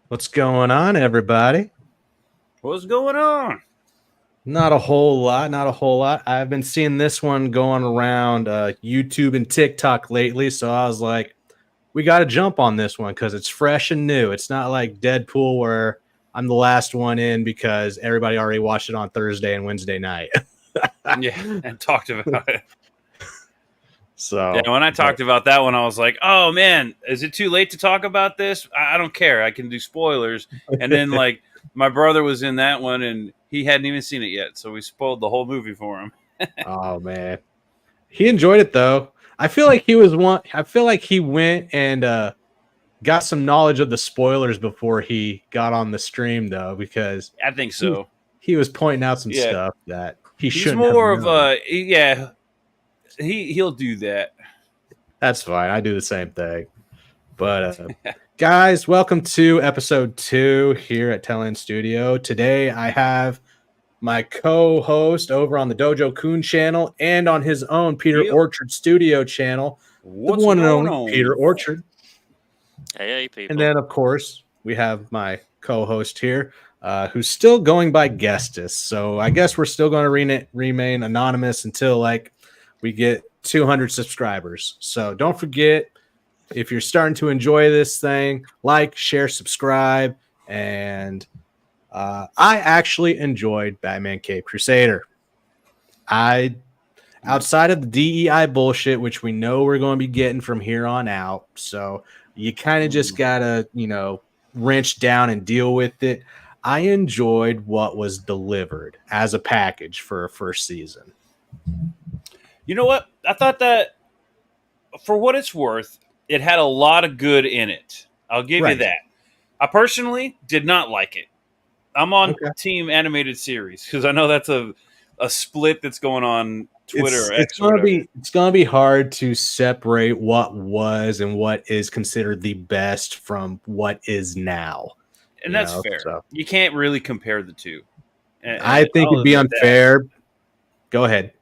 What's going on, everybody? What's going on? Not a whole lot, not a whole lot. I've been seeing this one going around YouTube and TikTok lately, so I was like, we got to jump on this one because it's fresh and new. It's not like Deadpool where I'm the last one in because everybody already watched it on Thursday and Wednesday night. Yeah, and talked about it. Yeah, So, when I but talked about that one, I was like, "Oh man, is it too late to talk about this? I don't care. I can do spoilers." And then like my brother was in that one, and he hadn't even seen it yet, so we spoiled the whole movie for him. oh man, he enjoyed it though. I feel like he was one. I feel like he went and got some knowledge of the spoilers before he got on the stream though, because I think he, so. he was pointing out some Yeah, stuff that he he's shouldn't have more of known. yeah, he'll do that. That's fine. I do the same thing. But guys, welcome to episode 2 here at Tellin Studio. Today I have my co-host over on the Dojo Coon channel and on his own Peter Yep. Orchard Studio channel, the What's one and going only Peter on? Orchard. Hey, And people. then, of course, we have my co-host here, who's still going by Gestus. So I guess we're still going to remain anonymous until like we get 200 subscribers. So don't forget, if you're starting to enjoy this thing, like, share, subscribe, and I actually enjoyed Batman Cape Crusader. Outside of the DEI bullshit, which we know we're going to be getting from here on out. So you kind of just got to, wrench down and deal with it. I enjoyed what was delivered as a package for a first season. You know what? I thought that for what it's worth, it had a lot of good in it. I'll give you Right. that. I personally did not like it. I'm on Okay. team animated series because I know that's a split that's going on Twitter or It's X or gonna whatever. be hard to separate what was and what is considered the best from what is now. And that's fair. So You can't really compare the two. I And think I'll it'd be admit that. unfair. Go ahead.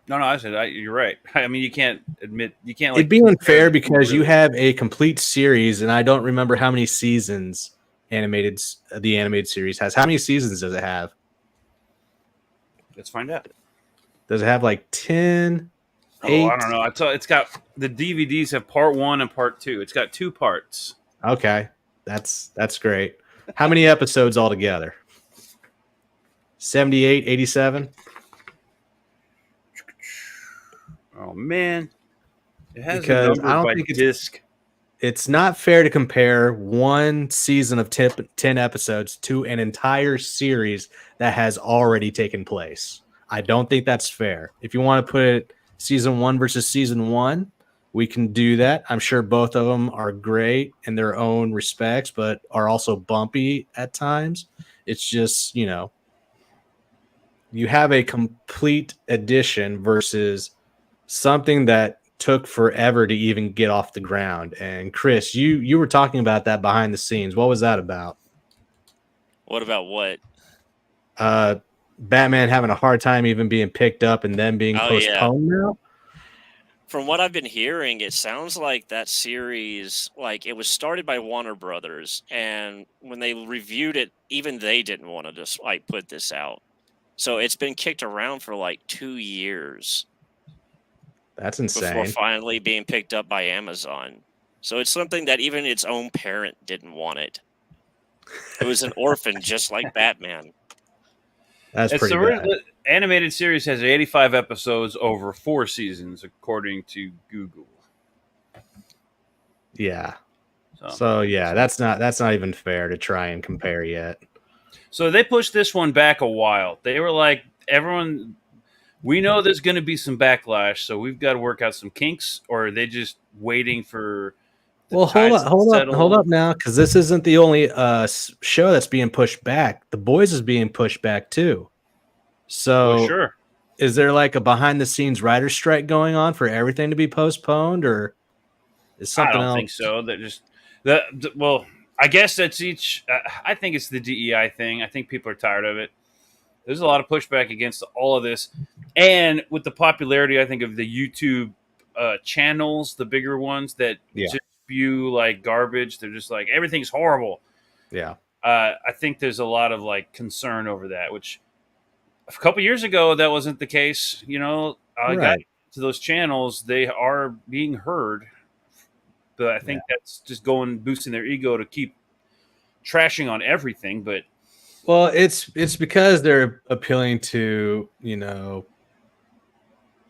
No, I said you're right. I mean, you can't It'd like be compare unfair the two because you really. have a complete series, and I don't remember how many seasons the animated series has. How many seasons does it have? Let's find out. Does it have like 10, Oh, I 8? don't know. It's got the DVDs have part 1 and part 2. It's got 2 parts. Okay, that's great. How many episodes altogether? 78, 87? Oh man, it has a Because I number don't by think disc. it's not fair to compare one season of 10 episodes to an entire series that has already taken place. I don't think that's fair. If you want to put it season 1 versus season 1, we can do that. I'm sure both of them are great in their own respects, but are also bumpy at times. It's just, you have a complete edition versus something that took forever to even get off the ground. And Chris, you were talking about that behind the scenes. What was that about? What about what? Batman having a hard time even being picked up and then being Oh, yeah. postponed now? From what I've been hearing, it sounds like that series, like it was started by Warner Brothers, and when they reviewed it, even they didn't want to just like put this out. So it's been kicked around for like 2 years That's before insane. finally being picked up by Amazon. So it's something that even its own parent didn't want it. It was an orphan just like Batman. That's It's pretty the bad. animated series has 85 episodes over 4 seasons, according to Google. Yeah. So yeah, that's not even fair to try and compare yet. So they pushed this one back a while. They were like, everyone, we know there's going to be some backlash, so we've got to work out some kinks, or are they just waiting for the Well, tides to hold settle? up now, because this isn't the only show that's being pushed back. The Boys is being pushed back too. Well, So sure. is there like a behind the scenes writer strike going on for everything to be postponed, or is I something don't think else? so. They're just well. I guess that's each. I think it's the DEI thing. I think people are tired of it. There's a lot of pushback against all of this, and with the popularity, I think of the YouTube channels, the bigger ones that Yeah. just spew like garbage. They're just like everything's horrible. Yeah. I think there's a lot of like concern over that, which a couple years ago that wasn't the case. You know, I got Right. to those channels; they are being heard, but I think that's just going boosting their ego to keep trashing on everything. But Well, it's because they're appealing to,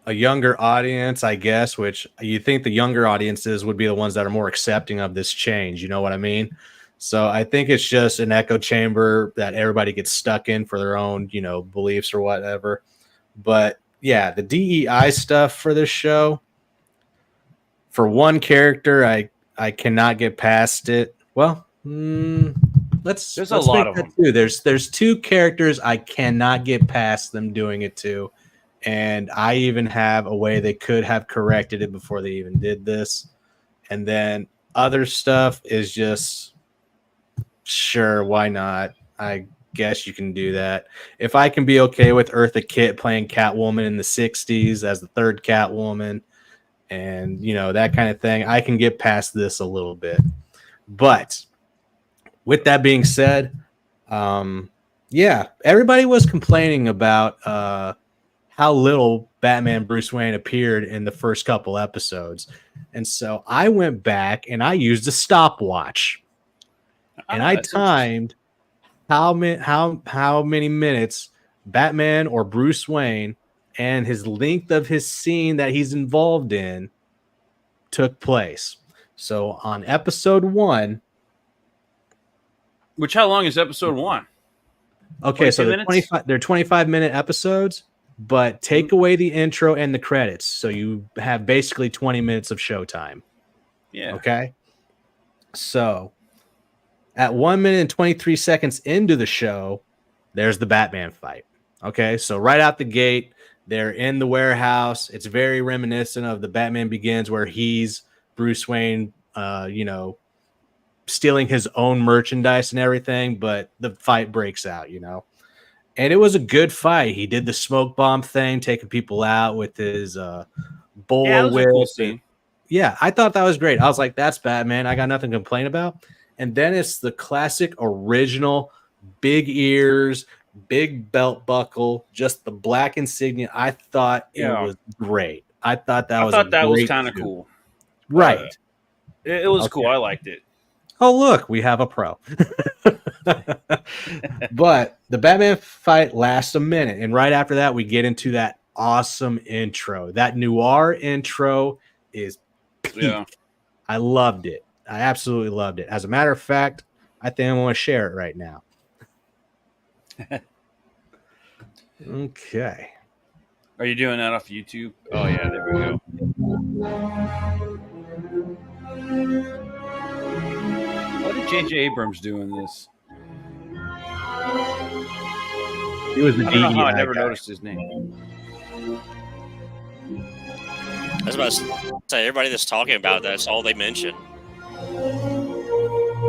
a younger audience, I guess, which you think the younger audiences would be the ones that are more accepting of this change. You know what I mean? So I think it's just an echo chamber that everybody gets stuck in for their own, beliefs or whatever. But yeah, the DEI stuff for this show, for one character, I cannot get past it. Well, let's there's a let's lot make of that them. two. There's two characters I cannot get past them doing it to, and I even have a way they could have corrected it before they even did this. And then other stuff is just sure, why not? I guess you can do that. If I can be okay with Eartha Kitt playing Catwoman in the 60s as the third Catwoman and that kind of thing, I can get past this a little bit. But with that being said, yeah, everybody was complaining about how little Batman Bruce Wayne appeared in the first couple episodes. And so I went back and I used a stopwatch. And I That's interesting. timed how many minutes Batman or Bruce Wayne and his length of his scene that he's involved in took place. So on episode 1, Which how long is episode 1? okay, so 22 minutes? they're 25-minute episodes, but take away the intro and the credits. So you have basically 20 minutes of showtime. Yeah. Okay. So at 1 minute and 23 seconds into the show, there's the Batman fight. Okay. So right out the gate, they're in the warehouse. It's very reminiscent of the Batman Begins, where he's Bruce Wayne, stealing his own merchandise and everything, but the fight breaks out, and it was a good fight. He did the smoke bomb thing, taking people out with his bowler Yeah, it was whip. a cool scene. Yeah, I thought that was great. I was like, that's Batman. I got nothing to complain about. And then it's the classic original big ears, big belt buckle, just the black insignia. I thought it was great. I thought that was kind of cool. Right. It was cool. I liked it. Oh, look, we have a pro. But the Batman fight lasts a minute. And right after that, we get into that awesome intro. That noir intro is peak. Yeah. I loved it. I absolutely loved it. As a matter of fact, I think I want to share it right now. Okay. Are you doing that off YouTube? Oh, yeah, there we go. What did J.J. Abrams do in this? He was the I don't know how I DEI never guy. noticed his name. I was about to say, everybody that's talking about that's all they mention.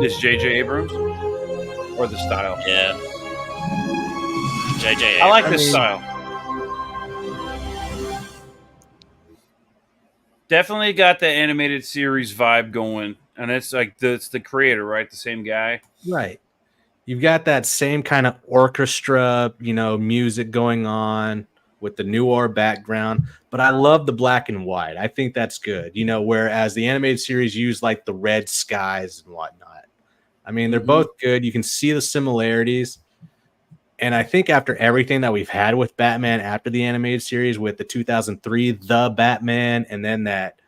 Is J.J. Abrams? Or the style? Yeah. JJ. I like Abrams. this style. Definitely got the animated series vibe going. And it's like it's the creator, right? The same guy. Right. You've got that same kind of orchestra, music going on with the noir background, but I love the black and white. I think that's good, whereas the animated series used like the red skies and whatnot. I mean, they're both good. You can see the similarities. And I think after everything that we've had with Batman after the animated series, with the 2003 The Batman, and then that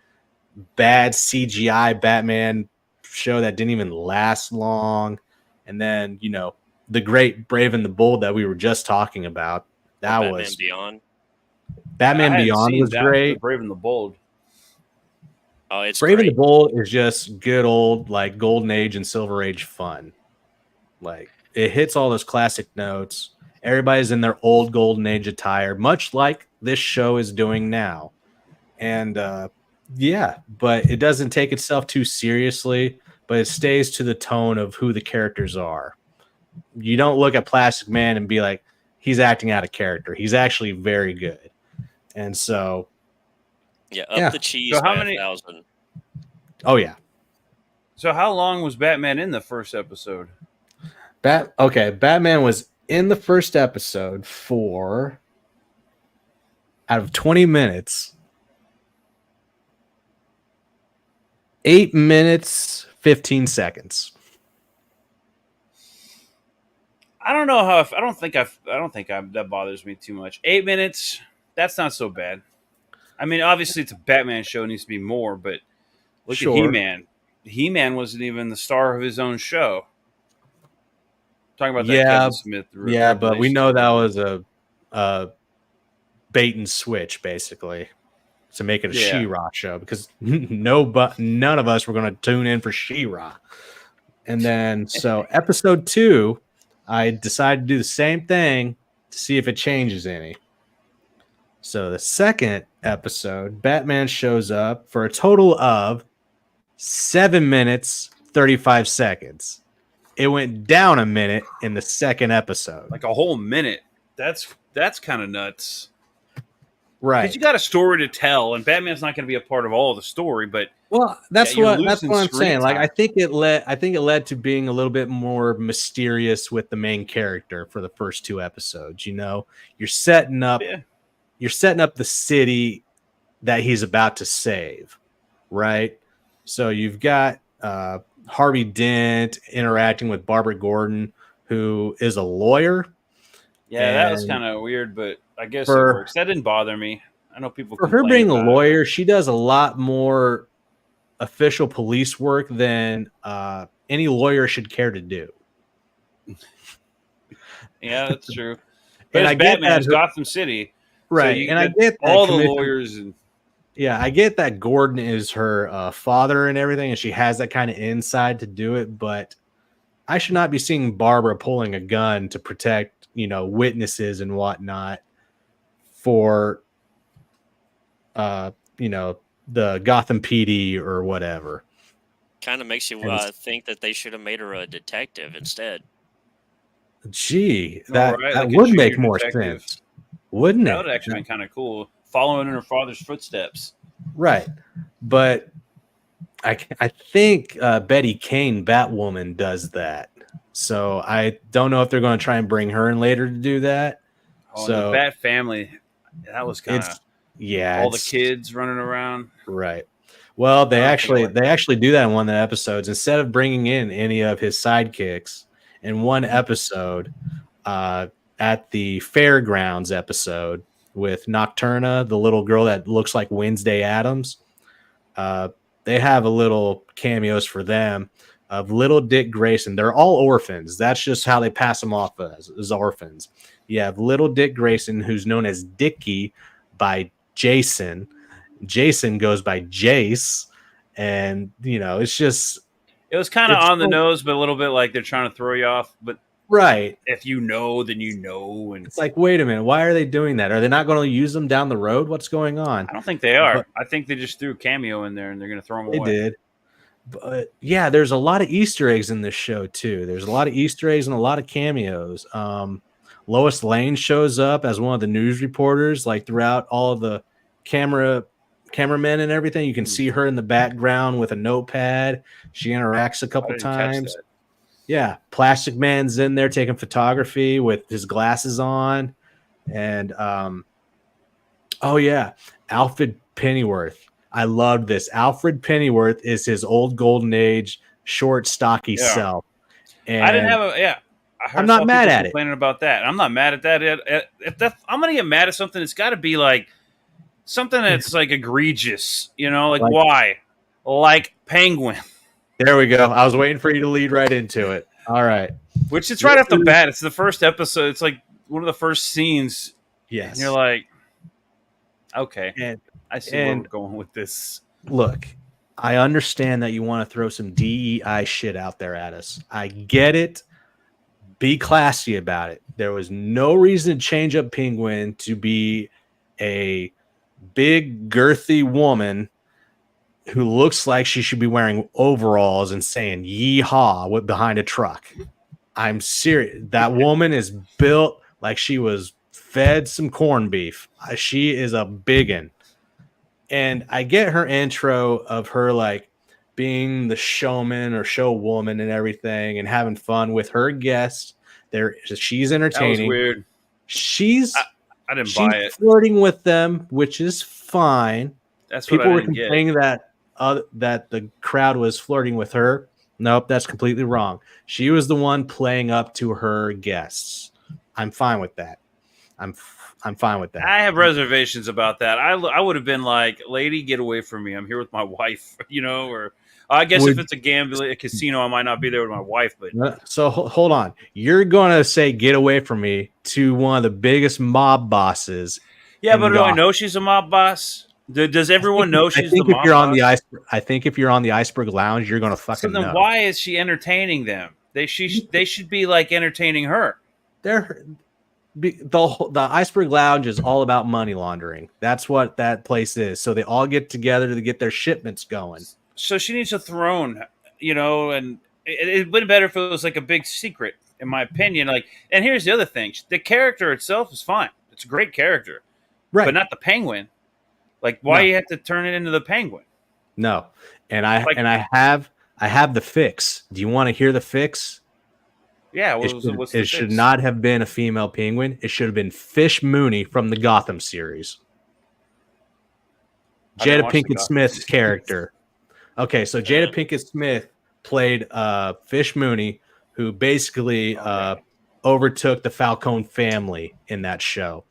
bad CGI Batman show that didn't even last long, and then the great Brave and the Bold that we were just talking about, that Batman was Beyond. Batman Beyond was great. Brave and the Bold. Oh, it's Brave great. and the Bold is just good old like Golden Age and Silver Age fun. Like it hits all those classic notes. Everybody's in their old Golden Age attire, much like this show is doing now. And yeah, but it doesn't take itself too seriously, but it stays to the tone of who the characters are. You don't look at Plastic Man and be like, he's acting out of character. He's actually very good. And so Yeah, up the cheese So how by many- 1,000. oh yeah. So how long was Batman in the first episode? Batman was in the first episode for out of 20 minutes, 8 minutes 15 seconds. I don't know how. I don't think that bothers me too much. 8 minutes. That's not so bad. I mean, obviously it's a Batman show; it needs to be more. But look at Sure. He-Man. He-Man wasn't even the star of his own show. Talking about that Yeah, Kevin Smith yeah, but we revelation. know that was a bait and switch basically to make it a Yeah. She-Ra show because none of us were going to tune in for She-Ra. And then so episode 2, I decided to do the same thing to see if it changes any. So the second episode, Batman shows up for a total of 7 minutes 35 seconds. It went down a minute in the second episode. Like a whole minute. That's kind of nuts. Right. Because you got a story to tell, and Batman's not going to be a part of all of the story. But well, that's you're what losing I'm screen saying. Like time. I think it led to being a little bit more mysterious with the main character for the first 2 episodes. You know, you're setting up the city that he's about to save, right? So you've got Harvey Dent interacting with Barbara Gordon, who is a lawyer. Yeah, that was And kind of weird, but I guess it for- works. That didn't bother me. I know people For her complain being a about it. lawyer, she does a lot more official police work than any lawyer should care to do. Yeah, that's true. But And it's I get Batman, that it's her- Gotham City, Right. you And I get get that all the Commissioner- lawyers and Yeah, I get that Gordon is her father and everything, and she has that kind of inside to do it, but I should not be seeing Barbara pulling a gun to protect, witnesses and whatnot for, the Gotham PD or whatever. Kind of makes you And- think that they should have made her a detective instead. Gee, All that right, that like a would make junior more detective. sense, wouldn't that it? would actually be kind of cool. Following in her father's footsteps. Right. But I think Betty Kane, Batwoman, does that. So I don't know if they're going to try and bring her in later to do that. Oh, So- and the Bat family, that was kind of all the it's- kids running around. Right. Well, they I don't think I like that. actually do that in one of the episodes. Instead of bringing in any of his sidekicks in one episode, at the fairgrounds episode with Nocturna, the little girl that looks like Wednesday Addams, they have a little cameos for them of little Dick Grayson. They're all orphans. That's just how they pass them off as orphans. You have little Dick Grayson, who's known as Dickie by Jason. Jason goes by Jace, and it's just It was kind of It's on the so- nose, but a little bit like they're trying to throw you off. But right. if you know, then you know. And It's like, wait a minute, why are they doing that? Are they not going to use them down the road? What's going on? I don't think they are. But- I think they just threw a cameo in there and they're going to throw them They away. did. But yeah, there's a lot of Easter eggs in this show too. There's a lot of Easter eggs and a lot of cameos. Lois Lane shows up as one of the news reporters, like throughout all of the cameramen and everything. You can see her in the background with a notepad. She interacts a I couple didn't catch times. that. Yeah, Plastic Man's in there taking photography with his glasses on, and oh yeah, Alfred Pennyworth. I love this. Alfred Pennyworth is his old golden age, short, stocky Yeah. self. And I didn't have a I heard I'm not some mad people at it. complaining about that. I'm not mad at that. If I'm gonna get mad at something, it's got to be like something that's like egregious. Like Like- why? Like Penguin, There we go. I was waiting for you to lead right into it. All right. which it's right off the bat. It's the first episode. It's like one of the first scenes, Yes. and you're like, okay, And I see where and- we're going with this. look, I understand that you want to throw some DEI shit out there at us. I get it. Be classy about it. There was no reason to change up Penguin to be a big, girthy woman who looks like she should be wearing overalls and saying yeehaw with behind a truck. I'm serious. That woman is built like she was fed some corned beef. She is a biggin. And I get her intro of her like being the showman or showwoman and everything and having fun with her guests. She's That was entertaining. weird. She's I didn't she's buy it. flirting with them, which is fine. That's what I People were didn't get. complaining that the crowd was flirting with her. Nope, that's completely wrong. She was the one playing up to her guests. I'm fine with that. I'm fine with that. I have reservations about that. I would have been like, "Lady, get away from me! I'm here with my wife," or I guess if it's a casino, I might not be there with my wife. But so hold on, you're gonna say "get away from me" to one of the biggest mob bosses? Yeah, but do I know she's a mob boss? Does everyone know she's the mob boss? I think if you're on the Iceberg Lounge, you're gonna fucking So then, know. why is she entertaining them? They should be like entertaining her. The Iceberg Lounge is all about money laundering. That's what that place is. So they all get together to get their shipments going. So she needs a throne, and it would have been better if it was like a big secret, in my opinion. Like, and here's the other thing: the character itself is fine; it's a great character, Right? But not the Penguin. Like, why you have to turn it into the Penguin? No, and I have the fix. Do you want to hear the fix? Yeah, it should not have been a female penguin. It should have been Fish Mooney from the Gotham series. Jada Pinkett Smith's character. Okay, so Jada Pinkett Smith played Fish Mooney, who basically overtook the Falcone family in that show.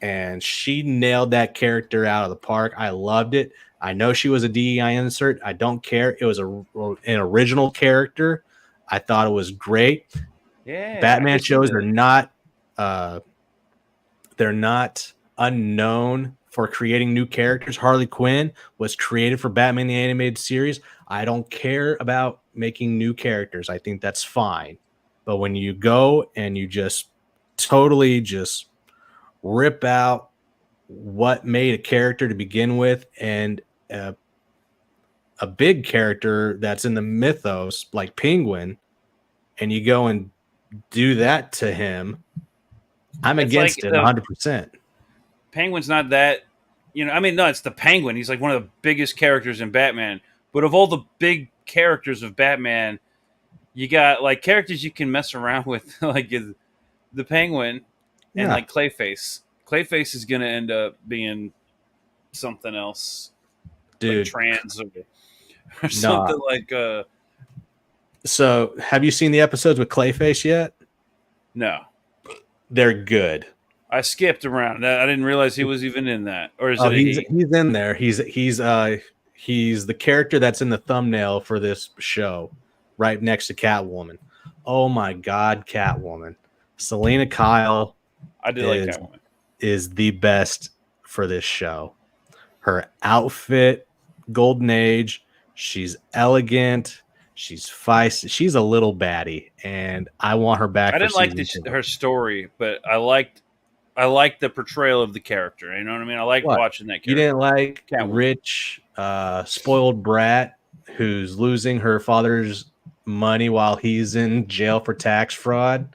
And she nailed that character out of the park. I loved it. I know she was a DEI insert. I don't care. It was an original character. I thought it was great. Yeah, Batman shows are not they're not unknown for creating new characters. Harley Quinn was created for Batman the Animated Series. I don't care about making new characters. I think that's fine. But when you go and you just totally just rip out what made a character to begin with and a big character that's in the mythos like Penguin, and you go and do that to him, I'm against it 100%. Penguin's not that, no, it's the Penguin. He's like one of the biggest characters in Batman. But of all the big characters of Batman, you got like characters you can mess around with, like the Penguin and like Clayface. Clayface is going to end up being something else, dude, like trans or something like. So, have you seen the episodes with Clayface yet? No, they're good. I skipped around. I didn't realize he was even in that. Or is he's in there. He's the character that's in the thumbnail for this show, right next to Catwoman. Oh my God, Catwoman! Selena Kyle. I did like Catwoman. Is the best for this show. Her outfit, Golden Age. She's elegant. She's feisty. She's a little baddie, and I want her back. I didn't like her story, but I liked the portrayal of the character. You know what I mean? I liked watching that character. You didn't like rich, spoiled brat who's losing her father's money while he's in jail for tax fraud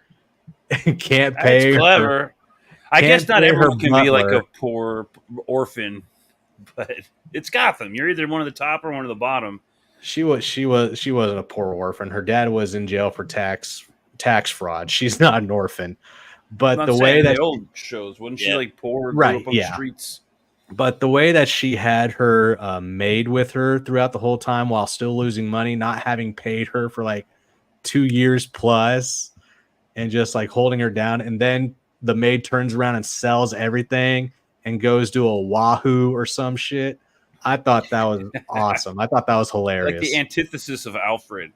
and can't pay. That's clever. I guess not everyone can be like a poor orphan, but it's Gotham. You're either one of the top or one of the bottom. She wasn't a poor orphan. Her dad was in jail for tax fraud. She's not an orphan. But the way that the old shows, wasn't she like poor, right? Up on the streets. But the way that she had her maid with her throughout the whole time while still losing money, not having paid her for like 2 years plus, and just like holding her down, and then the maid turns around and sells everything and goes to a Wahoo or some shit. I thought that was awesome. I thought that was hilarious. Like the antithesis of Alfred.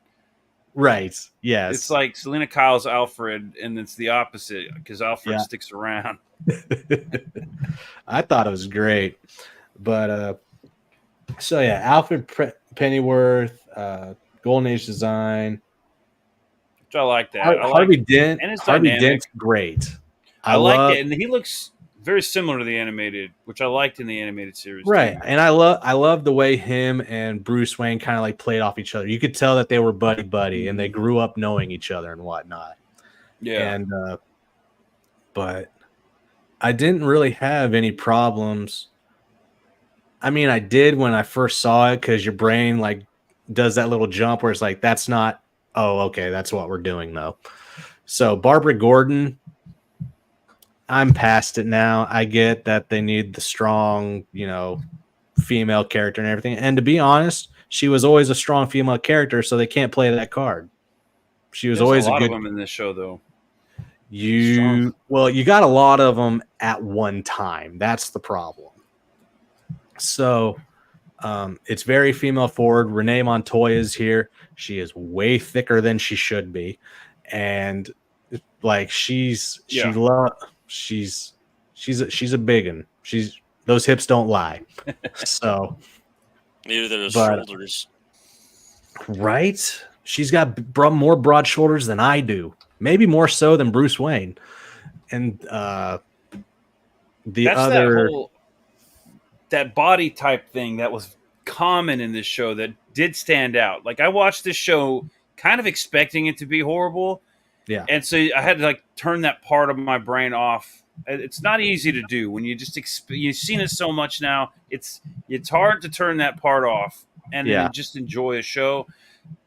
Right. Yes. It's like Selena Kyle's Alfred, and it's the opposite because Alfred sticks around. I thought it was great. But so yeah, Alfred Pennyworth, Golden Age design. Which I like that. Harvey Dent's great. I like it, and he looks very similar to the animated, which I liked in the animated series. Right. And I love the way him and Bruce Wayne kind of like played off each other. You could tell that they were buddy and they grew up knowing each other and whatnot. Yeah. And but I didn't really have any problems. I mean, I did when I first saw it because your brain like does that little jump where it's like, that's not, oh, okay, that's what we're doing though. So Barbara Gordon, I'm past it now. I get that they need the strong, female character and everything. And to be honest, she was always a strong female character, so they can't play that card. She was There's a always a lot of good. them in this show, though. You got a lot of them at one time. That's the problem. So it's very female forward. Renee Montoya is here. She is way thicker than she should be, and like she's a big one. Those hips don't lie. So neither those shoulders. Right? She's got more broad shoulders than I do. Maybe more so than Bruce Wayne. And that body type thing that was common in this show that did stand out. Like I watched this show kind of expecting it to be horrible. Yeah. And so I had to like turn that part of my brain off. It's not easy to do when you just you've seen it so much now. It's hard to turn that part off and then just enjoy a show.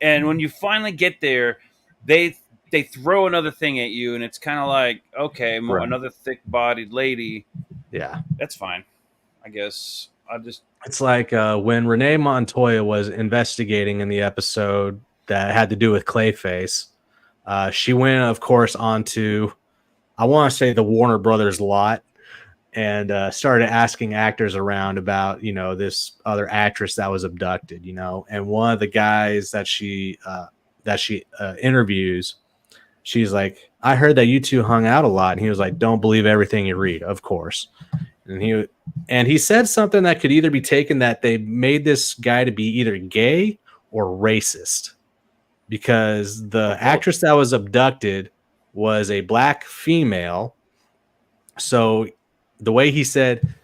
And when you finally get there, they throw another thing at you, and it's kind of like, okay, another thick-bodied lady. Yeah, that's fine, I guess. It's like when Renee Montoya was investigating in the episode that had to do with Clayface. She went, of course, onto, I want to say, the Warner Brothers lot, and started asking actors around about, this other actress that was abducted, and one of the guys that she interviews, she's like, I heard that you two hung out a lot. And he was like, don't believe everything you read, of course. And he said something that could either be taken that they made this guy to be either gay or racist, because the actress that was abducted was a black female. So the way he said,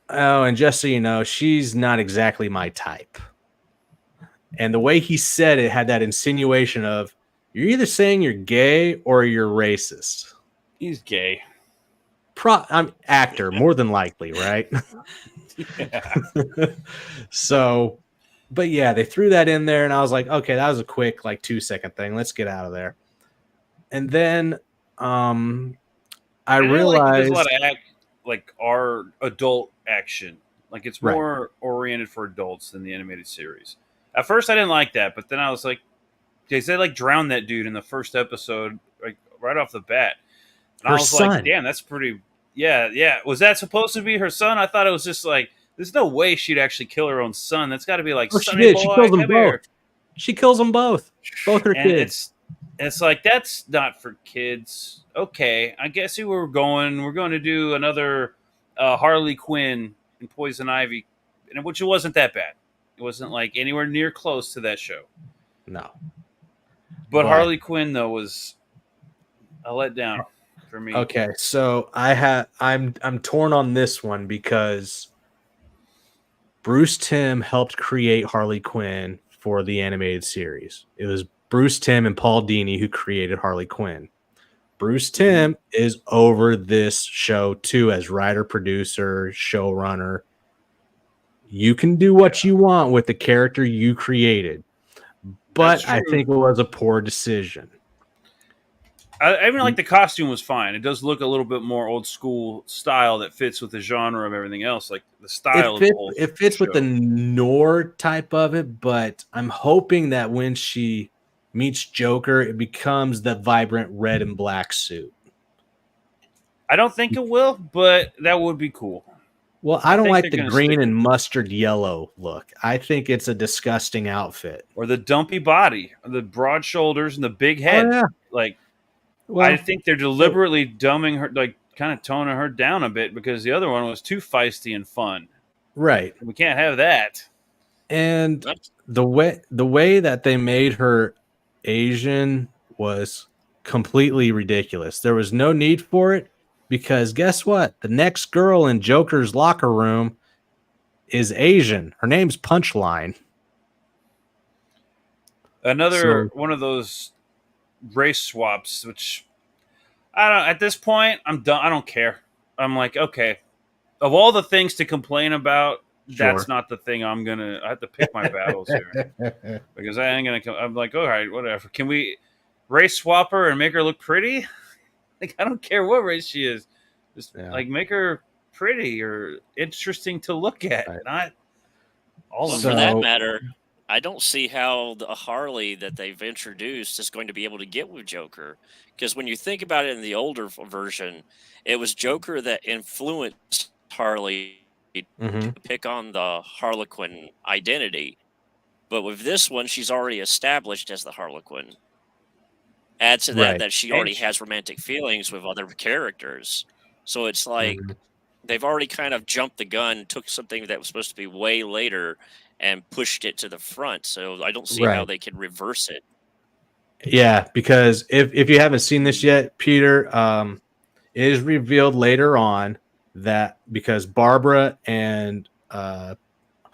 oh, and just so you know, she's not exactly my type. And the way he said it had that insinuation of, you're either saying you're gay or you're racist. He's gay. I'm actor, more than likely, right? Yeah. So, but yeah, they threw that in there, and I was like, okay, that was a quick, 2-second thing. Let's get out of there. And then I realized there's a lot of our adult action. Like it's more oriented for adults than the animated series. At first, I didn't like that, but then I was like, they drowned that dude in the first episode, like right off the bat. And I was son. Like, damn, that's pretty. Yeah. Was that supposed to be her son? I thought it was just like, there's no way she'd actually kill her own son. That's got to be like, Sonny boy, she kills them both. Here. She kills them both. Both her kids. It's like, that's not for kids. Okay, I guess we're going to do another Harley Quinn and Poison Ivy, which it wasn't that bad. It wasn't like anywhere near close to that show. No. But Harley Quinn though was a letdown for me. Okay, so I'm torn on this one because Bruce Timm helped create Harley Quinn for the animated series. It was Bruce Timm and Paul Dini who created Harley Quinn. Bruce Timm is over this show too as writer, producer, showrunner. You can do what you want with the character you created, but I think it was a poor decision. I even like the costume was fine. It does look a little bit more old school style that fits with the genre of everything else. Like the style it fits with the noir type of it, but I'm hoping that when she meets Joker, it becomes the vibrant red and black suit. I don't think it will, but that would be cool. Well, I don't like the green and mustard yellow look. I think it's a disgusting outfit. Or the dumpy body, the broad shoulders, and the big head. Oh, yeah. I think they're deliberately dumbing her, kind of toning her down a bit because the other one was too feisty and fun. Right. We can't have that. And the way that they made her Asian was completely ridiculous. There was no need for it because guess what? The next girl in Joker's locker room is Asian. Her name's Punchline. Another one of those race swaps, which I don't. At this point, I'm done. I don't care. I'm like, okay, of all the things to complain about that's not the thing I have to pick my battles here because I ain't gonna come. I'm like, all right, whatever. Can we race swap her and make her look pretty? Like, I don't care what race she is, just like make her pretty or interesting to look at, not all Well, of for them. that matter, I don't see how the Harley that they've introduced is going to be able to get with Joker. Because when you think about it in the older version, it was Joker that influenced Harley Mm-hmm. to pick on the Harlequin identity. But with this one, she's already established as the Harlequin. Add to that Right. that she already has romantic feelings with other characters. So it's like Mhm. they've already kind of jumped the gun, took something that was supposed to be way later and pushed it to the front. So I don't see how Right. they could reverse it. Yeah, because if you haven't seen this yet, Peter, it is revealed later on that because Barbara and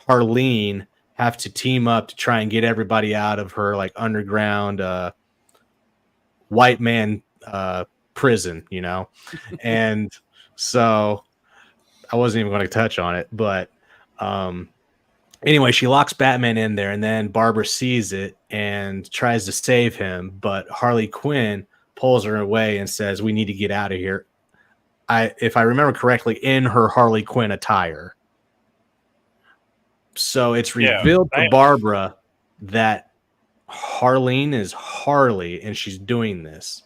Harleen have to team up to try and get everybody out of her like underground white man prison, you know, and so I wasn't even going to touch on it, but anyway, she locks Batman in there, and then Barbara sees it and tries to save him, but Harley Quinn pulls her away and says, "We need to get out of here." If I remember correctly, in her Harley Quinn attire. So it's revealed to Barbara that Harleen is Harley, and she's doing this.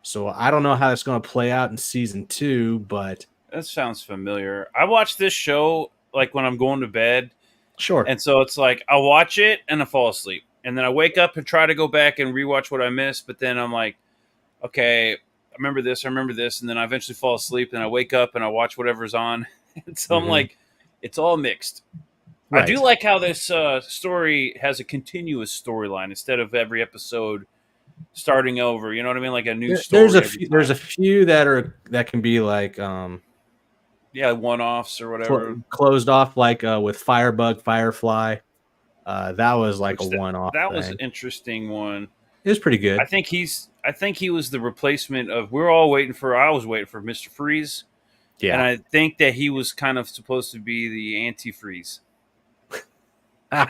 So I don't know how it's going to play out in season 2, but That sounds familiar. I watch this show like when I'm going to bed. sure. And so it's like I watch it and I fall asleep. And then I wake up and try to go back and rewatch what I missed. But then I'm like, okay, I remember this. And then I eventually fall asleep and I wake up and I watch whatever's on. And so I'm like, it's all mixed. Right. I do like how this story has a continuous storyline instead of every episode starting over. You know what I mean? Like a new story. There's a few that can be like one-offs or whatever. Closed off, like with Firebug, Firefly. That was like a one-off. That was an interesting one. It was pretty good. I think he was the replacement of. I was waiting for Mr. Freeze. Yeah, and I think that he was kind of supposed to be the antifreeze. I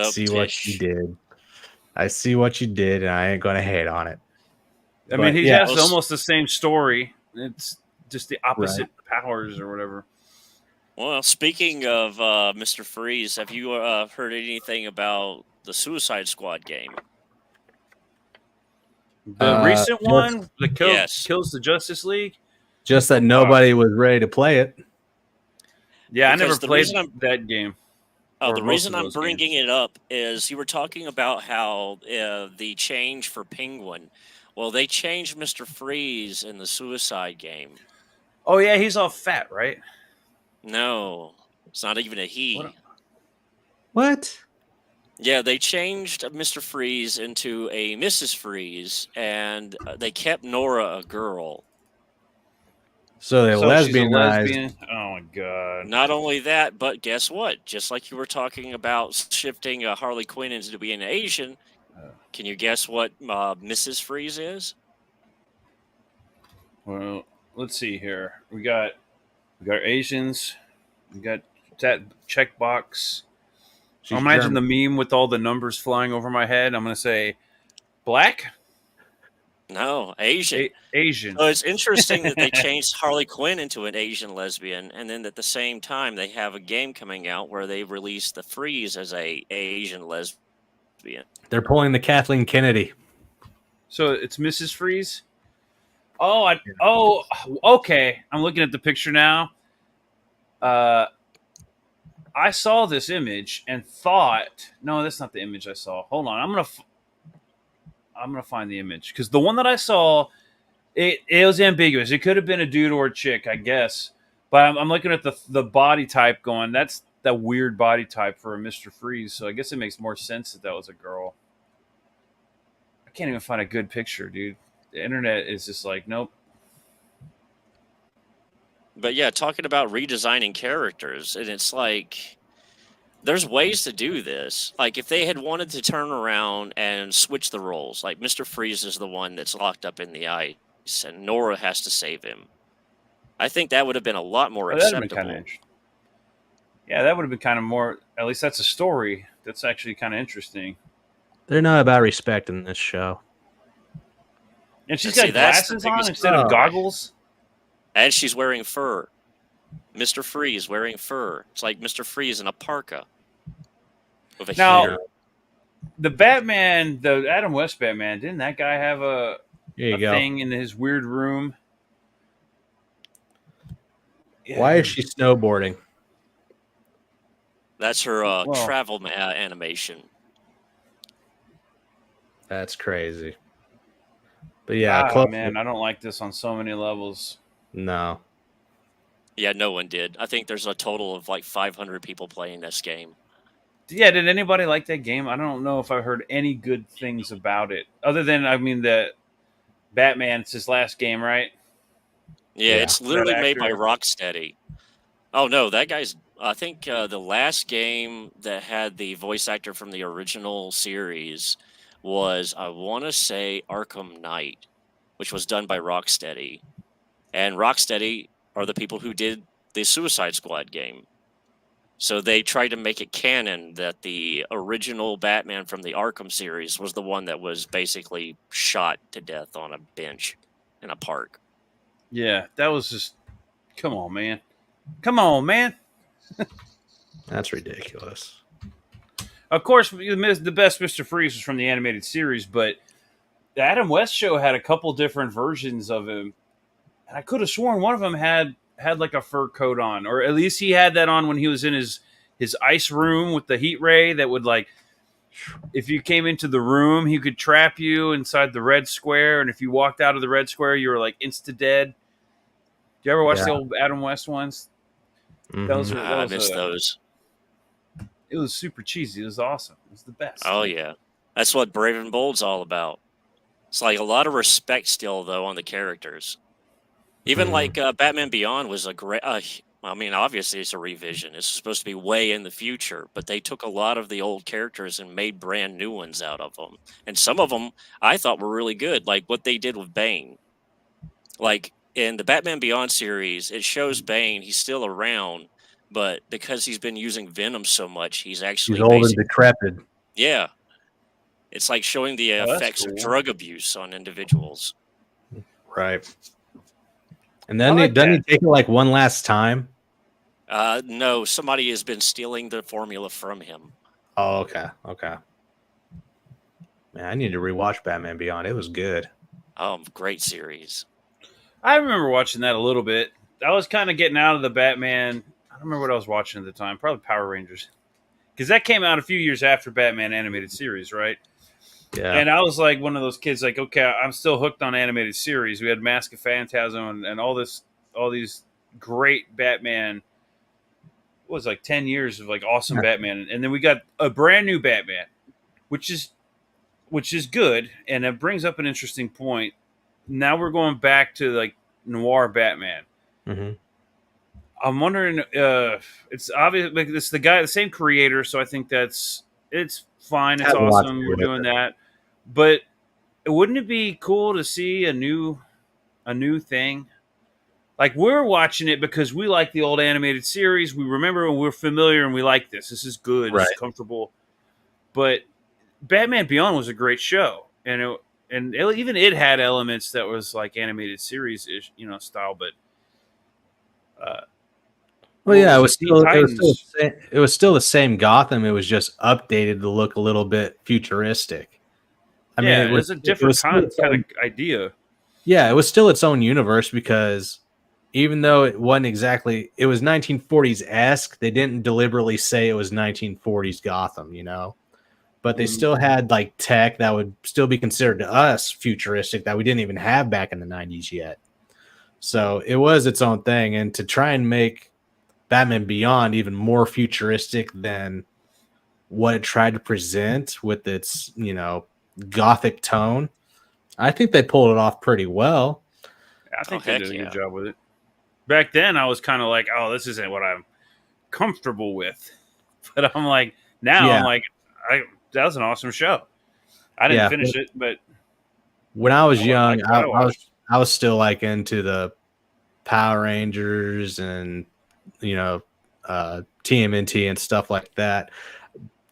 see what you did. And I ain't gonna hate on it. I mean, he has almost the same story. It's just the opposite powers or whatever. Well, speaking of Mr. Freeze, have you heard anything about the Suicide Squad game? The recent one that kills the Justice League? Just that nobody was ready to play it. Yeah, because I never played that game. The reason I'm bringing it up is you were talking about how the change for Penguin. Well, they changed Mr. Freeze in the Suicide game. Oh, yeah, he's all fat, right? No, it's not even a he. What? Yeah, they changed Mr. Freeze into a Mrs. Freeze, and they kept Nora a girl. So they're lesbianized. She's a lesbian? Oh, my God. Not only that, but guess what? Just like you were talking about shifting Harley Quinn into being Asian, can you guess what Mrs. Freeze is? Well, let's see here. We got Asians. We got that checkbox. Imagine the meme with all the numbers flying over my head. I'm going to say black? No, Asian. Asian. So it's interesting that they changed Harley Quinn into an Asian lesbian, and then at the same time they have a game coming out where they released the Freeze as a Asian lesbian. They're pulling the Kathleen Kennedy. So it's Mrs. Freeze? Oh, okay. I'm looking at the picture now. I saw this image and thought, no, that's not the image I saw. Hold on, I'm gonna find the image because the one that I saw, it was ambiguous. It could have been a dude or a chick, I guess. But I'm looking at the body type, going, that's that weird body type for a Mr. Freeze. So I guess it makes more sense that was a girl. I can't even find a good picture, dude. The internet is just like, nope. But yeah, talking about redesigning characters, and it's like there's ways to do this. Like if they had wanted to turn around and switch the roles, like Mr. Freeze is the one that's locked up in the ice and Nora has to save him. I think that would have been a lot more acceptable. Yeah, that would have been kind of more. At least that's a story. That's actually kind of interesting. They're not about respect in this show. And she's And see, got that's the glasses on biggest. instead of goggles. And she's wearing fur. Mr. Freeze wearing fur. It's like Mr. Freeze in a parka with a Now, heater. the Batman, the Adam West Batman, didn't that guy have a There you go. thing in his weird room? Yeah. Why is she snowboarding? That's her Well- travel animation. That's crazy. But yeah, man, I don't like this on so many levels. No. Yeah, no one did. I think there's a total of like 500 people playing this game. Yeah, did anybody like that game? I don't know if I heard any good things about it, other than the Batman. It's his last game, right? Yeah, Yeah. it's literally That made by actor. Rocksteady. Oh no, that guy's. I think the last game that had the voice actor from the original series was, I want to say, Arkham Knight, which was done by Rocksteady. And Rocksteady are the people who did the Suicide Squad game. So they tried to make it canon that the original Batman from the Arkham series was the one that was basically shot to death on a bench in a park. Yeah, that was just. Come on, man. Come on, man. That's ridiculous. Of course, the best Mr. Freeze was from the animated series, but the Adam West show had a couple different versions of him, and I could have sworn one of them had like a fur coat on, or at least he had that on when he was in his ice room with the heat ray that would, like, if you came into the room, he could trap you inside the red square, and if you walked out of the red square, you were like insta dead. Do you ever watch the old Adam West ones? Mhm. Those were I missed those. It was super cheesy. It was awesome. It was the best. Oh yeah, that's what Brave and Bold's all about. It's like a lot of respect still, though, on the characters. Even Mhm. like Batman Beyond was a great. I mean, obviously it's a revision. It's supposed to be way in the future, but they took a lot of the old characters and made brand new ones out of them. And some of them I thought were really good, like what they did with Bane. Like in the Batman Beyond series, it shows Bane, he's still around, but because he's been using Venom so much, he's actually He's old and basically, decrepit. yeah. It's like showing the Oh, that's effects of cool. drug abuse on individuals. Right. And then I like doesn't he that. take it like one last time? No, somebody has been stealing the formula from him. Oh, okay. Okay. Man, I need to rewatch Batman Beyond. It was good. Great series. I remember watching that a little bit. I was kind of getting out of the Batman. I don't remember what I was watching at the time. Probably Power Rangers, because that came out a few years after Batman animated series, right? Yeah. And I was like one of those kids, like, okay, I'm still hooked on animated series. We had Mask of Phantasm and all these great Batman. What was it, like 10 years of like awesome Yeah. Batman, and then we got a brand new Batman, which is good, and it brings up an interesting point. Now we're going back to like noir Batman. Mhm. I'm wondering, it's obvious, like, it's the same creator, so I think it's fine. It's Has a lot to awesome. do We're with doing it. that, but wouldn't it be cool to see a new thing? Like, we're watching it because we like the old animated series. We remember and we're familiar and we like this. This is good. Right. It's comfortable. But Batman Beyond was a great show, and even it had elements that was like animated series ish, style. But Well, yeah, it was Teen still Titans. it was still the same Gotham. It was just updated to look a little bit futuristic. I mean, it was a different still kind its own- of idea. Yeah, it was still its own universe because even though it wasn't exactly, it was 1940s esque. They didn't deliberately say it was 1940s Gotham, but they Mhm. still had like tech that would still be considered to us futuristic that we didn't even have back in the 90s yet. So it was its own thing, and to try and make Batman Beyond even more futuristic than what it tried to present with its, gothic tone, I think they pulled it off pretty well. I think Oh, they heck did a yeah. good job with it. Back then, I was kind of like, "Oh, this isn't what I'm comfortable with," but I'm like, now Yeah. I'm like, that was an awesome show. I didn't Yeah, finish it, but When I was I young, liked what I watched. I was still like into the Power Rangers and TMNT and stuff like that.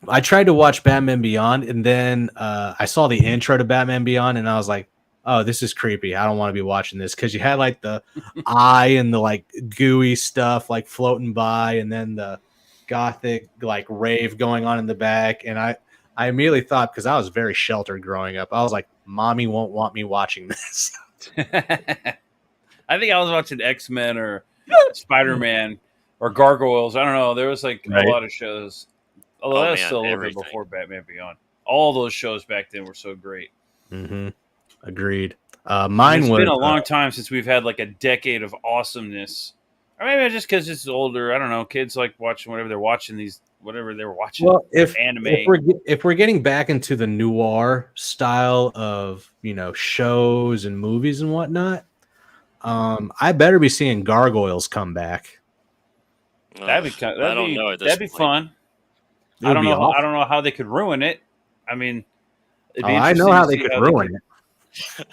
I tried to watch Batman Beyond, and then I saw the intro to Batman Beyond, and I was like, "Oh, this is creepy. I don't want to be watching this," because you had like the eye and the like gooey stuff like floating by, and then the gothic like rave going on in the back. And I immediately thought, because I was very sheltered growing up, I was like, "Mommy won't want me watching this." I think I was watching X-Men or Spider-Man or Gargoyles. I don't know. There was like Right. a lot of shows. Although that was still a little bit before Batman Beyond. All those shows back then were so great. Mm-hmm. Agreed. Mine it's was been a long time since we've had like a decade of awesomeness. Or maybe just because it's older. I don't know. Kids like watching whatever they're watching. Whatever they're watching. Well, if anime. if we're getting back into the noir style of shows and movies and whatnot, I better be seeing Gargoyles come back. That'd be fun. I don't know how they could ruin it. I mean, I know how they could ruin it.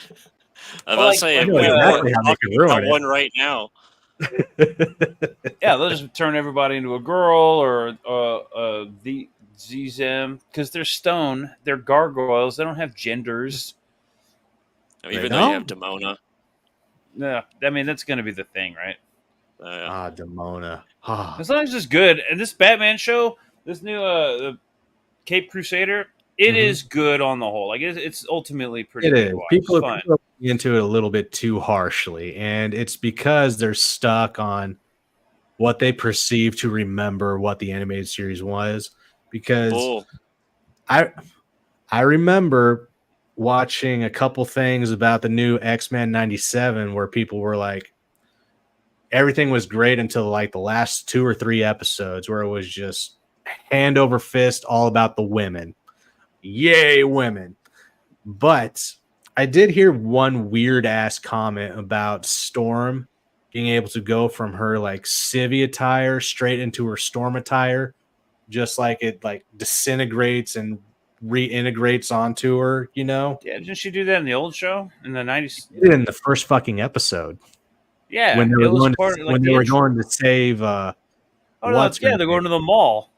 I was saying, exactly how they could ruin it. One right now. Yeah, they'll just turn everybody into a girl or the Zem because they're stone. They're gargoyles. They don't have genders. Even though you have Demona. Yeah, I mean that's going to be the thing, right? Demona. As long as it's good, and this Batman show, this new Cape Crusader, it is good on the whole. Like it's ultimately pretty. It is. People are into it a little bit too harshly, and it's because they're stuck on what they perceive to remember what the animated series was. Because I remember watching a couple things about the new X-Men 97 where people were like, everything was great until like the last 2 or 3 episodes where it was just hand over fist all about the women. Yay, women. But I did hear one weird ass comment about Storm being able to go from her like civvy attire straight into her Storm attire, just like it like disintegrates and reintegrates onto her, Yeah, didn't she do that in the old show in the 90s? In the first fucking episode. Yeah, when they were going to save they're going to the mall.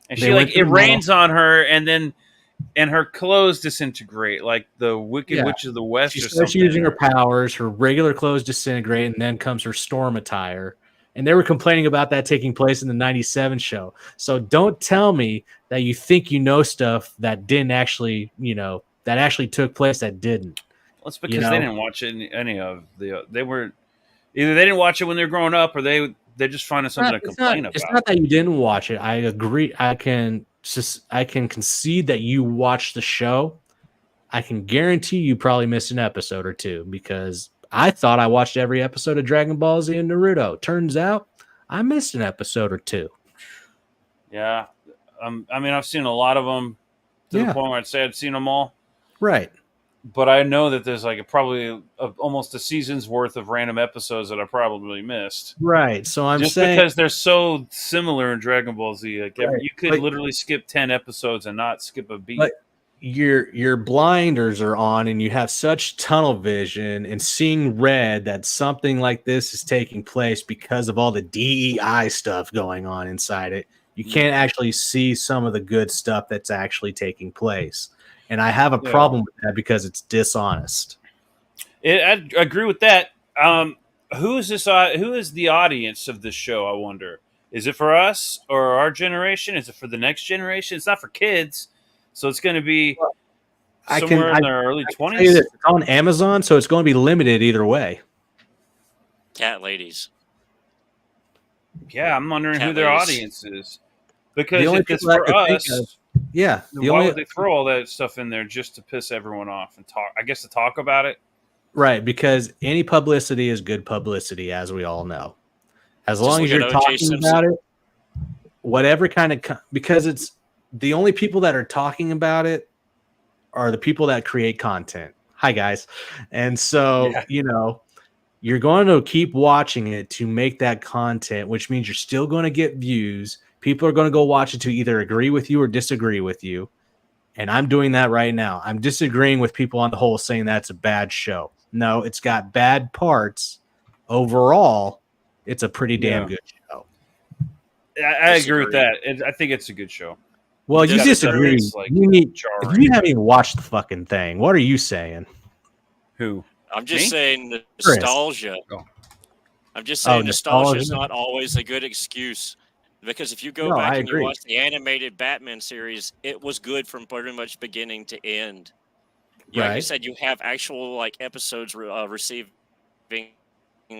And it rains on her and her clothes disintegrate like the Wicked Witch of the West she or starts something. using her powers, her regular clothes disintegrate, and then comes her Storm attire. And they were complaining about that taking place in the 97 show. So don't tell me that you think you know stuff that didn't actually, that actually took place that didn't. Well, it's because they didn't watch any of they were either they didn't watch it when they were growing up or they're just finding something to complain about. It's not that you didn't watch it. I agree. I can concede that you watched the show. I can guarantee you probably missed an episode or two because I thought I watched every episode of Dragon Ball Z and Naruto. Turns out I missed an episode or two. Yeah. I mean, I've seen a lot of them to the point where I'd say I'd seen them all. Right. But I know that there's like probably almost a season's worth of random episodes that I probably missed. Right. So I'm just saying because they're so similar in Dragon Ball Z, like you could literally skip 10 episodes and not skip a beat. But your blinders are on, and you have such tunnel vision and seeing red that something like this is taking place because of all the DEI stuff going on inside it. You can't actually see some of the good stuff that's actually taking place. And I have a problem with that because it's dishonest. I agree with that. Who is this? Who is the audience of this show? I wonder. Is it for us or our generation? Is it for the next generation? It's not for kids, so it's going to be somewhere in their early 20s. It's on Amazon, so it's going to be limited either way. Cat ladies. Yeah, I'm wondering who their audience is because if it's for us. Yeah. Why would they throw all that stuff in there just to piss everyone off and talk? I guess to talk about it. Right, because any publicity is good publicity, as we all know. As long as you're talking about it, whatever kind of because it's the only people that are talking about it are the people that create content. Hi, guys. And so, you're going to keep watching it to make that content, which means you're still going to get views. People are going to go watch it to either agree with you or disagree with you. And I'm doing that right now. I'm disagreeing with people on the whole saying that's a bad show. No, it's got bad parts. Overall, it's a pretty damn good show. I agree with that. I think it's a good show. Well, you disagree. Like, you haven't even watched the fucking thing. What are you saying? Who? I'm just Me? saying nostalgia. Oh. I'm just saying nostalgia is nostalgia? not always a good excuse. Because if you go No, back I and you agree. watch the animated Batman series, it was good from pretty much beginning to end. Yeah, like you Right. said, you have actual like episodes receiving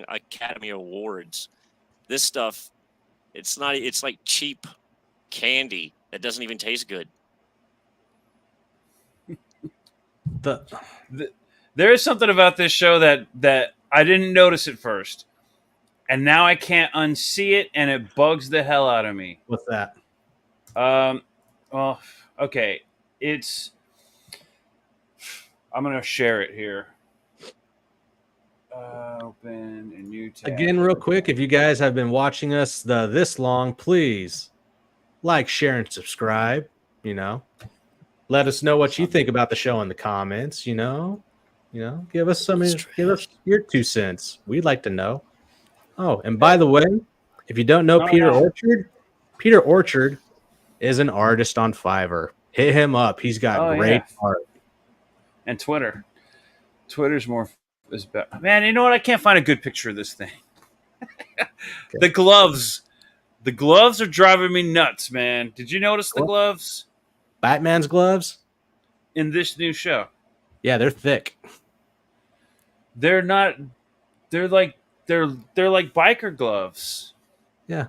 Academy Awards. This stuff, it's not. It's like cheap candy that doesn't even taste good. There is something about this show that I didn't notice at first, and now I can't unsee it, and it bugs the hell out of me. What's that? Well, okay, I'm gonna share it here. Open a new tab. Again, real quick, if you guys have been watching us this long, please like, share, and subscribe. Let us know what you think about the show in the comments. Give us your 2 cents. We'd like to know. Oh, and by the way, if you don't know Peter Orchard is an artist on Fiverr. Hit him up. He's got great art. And Twitter's more is better. Man, you know what? I can't find a good picture of this thing. The gloves. The gloves are driving me nuts, man. Did you notice the gloves? Batman's gloves? In this new show. Yeah, they're thick. They're not. They're like biker gloves. Yeah,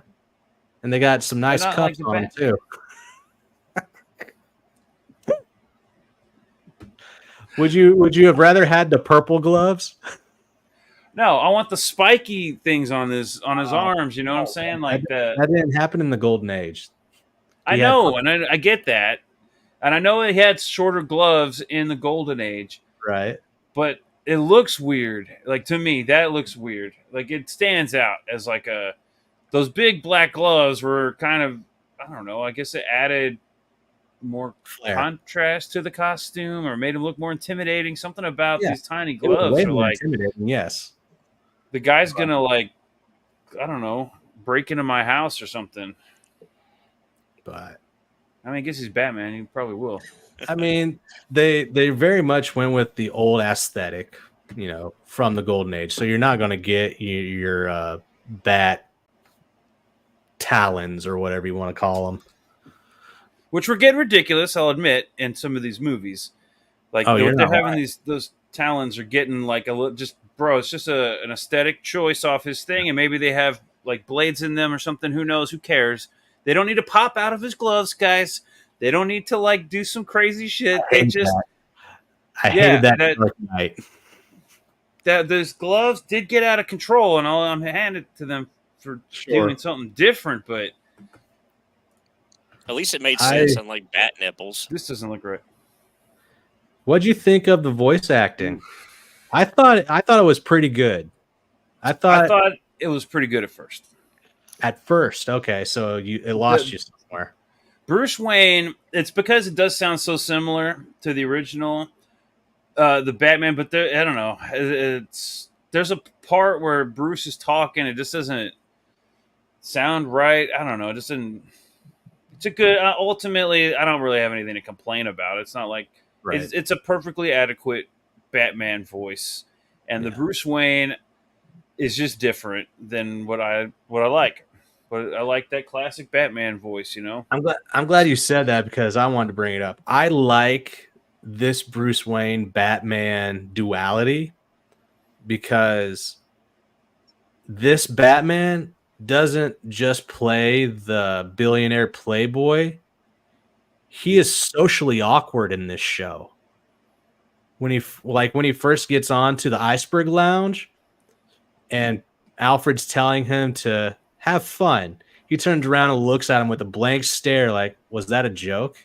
and they got some nice cups on them too. Would you have rather had the purple gloves? No, I want the spiky things on his arms. You know what I'm saying? Like that didn't happen in the Golden Age. I know, and I get that, and I know he had shorter gloves in the Golden Age, right? But it looks weird. Like, to me, that looks weird. Like, it stands out as like those big black gloves were kind of, I don't know, I guess it added more contrast to the costume or made him look more intimidating. Something about these tiny gloves way are more like intimidating. Yes, the guy's gonna, like, I don't know, break into my house or something. But I mean, I guess he's Batman. He probably will. I mean, they very much went with the old aesthetic, from the Golden Age. So you're not going to get your bat talons or whatever you want to call them. Which were getting ridiculous, I'll admit, in some of these movies. Like, they're having those talons are getting like a little, just, bro, it's just an aesthetic choice off his thing. And maybe they have like blades in them or something. Who knows? Who cares? They don't need to pop out of his gloves, guys. They don't need to like do some crazy shit. They just, I hated that night. That those gloves did get out of control, and I'm handed to them for doing something different. But at least it made sense, unlike bat nipples. This doesn't look right. What'd you think of the voice acting? I thought it was pretty good. I thought it was pretty good at first. At first, okay, so it lost you somewhere. Bruce Wayne, it's because it does sound so similar to the original, the Batman, but I don't know. There's a part where Bruce is talking, it just doesn't sound right. I don't know. It just didn't. It's a good. Ultimately, I don't really have anything to complain about. It's not like it's a perfectly adequate Batman voice, and the Bruce Wayne is just different than what I like. But I like that classic Batman voice, I'm glad you said that because I wanted to bring it up. I like this Bruce Wayne Batman duality because this Batman doesn't just play the billionaire playboy. He is socially awkward in this show. When he first gets on to the Iceberg Lounge and Alfred's telling him to have fun, he turns around and looks at him with a blank stare like, was that a joke?